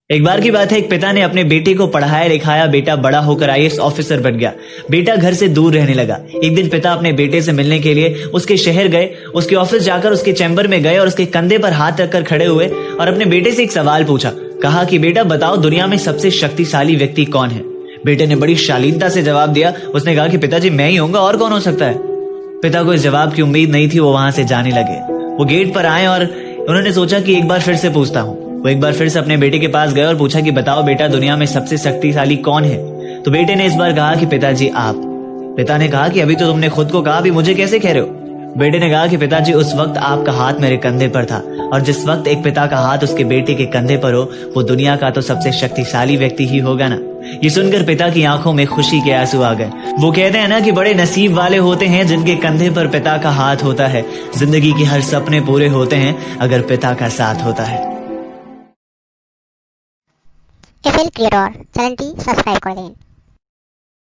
एक बार की बात है, एक पिता ने अपने बेटे को पढ़ाया लिखाया, बेटा बड़ा होकर आईएएस ऑफिसर बन गया। बेटा घर से दूर रहने लगा। एक दिन पिता अपने बेटे से मिलने के लिए उसके शहर गए। उसके ऑफिस जाकर उसके चैम्बर में गए और उसके कंधे पर हाथ रखकर खड़े हुए और अपने बेटे से एक सवाल पूछा। कहा कि बेटा बताओ, दुनिया में सबसे शक्तिशाली व्यक्ति कौन है? बेटे ने बड़ी शालीनता से जवाब दिया। उसने कहा कि पिताजी मैं ही होऊंगा, और कौन हो सकता है? पिता को इस जवाब की उम्मीद नहीं थी। वो वहां से जाने लगे। वो गेट पर आए और उन्होंने सोचा कि एक बार फिर से पूछता हूँ। वो एक बार फिर से अपने बेटे के पास गए और पूछा कि बताओ बेटा, दुनिया में सबसे शक्तिशाली कौन है? तो बेटे ने इस बार कहा कि पिताजी आप। पिता ने कहा कि अभी तो तुमने खुद को कहा, अभी मुझे कैसे कह रहे हो? बेटे ने कहा कि पिताजी उस वक्त आपका हाथ मेरे कंधे पर था, और जिस वक्त एक पिता का हाथ उसके बेटे के कंधे पर हो, वो दुनिया का तो सबसे शक्तिशाली व्यक्ति ही होगा ना। ये सुनकर पिता की आंखों में खुशी के आंसू आ गए। वो कहते हैं ना कि बड़े नसीब वाले होते हैं जिनके कंधे पर पिता का हाथ होता है। जिंदगी के हर सपने पूरे होते हैं अगर पिता का साथ होता है। এফএল ক্রিয়েটর চ্যানেলটি সাবস্ক্রাইব করে দিন।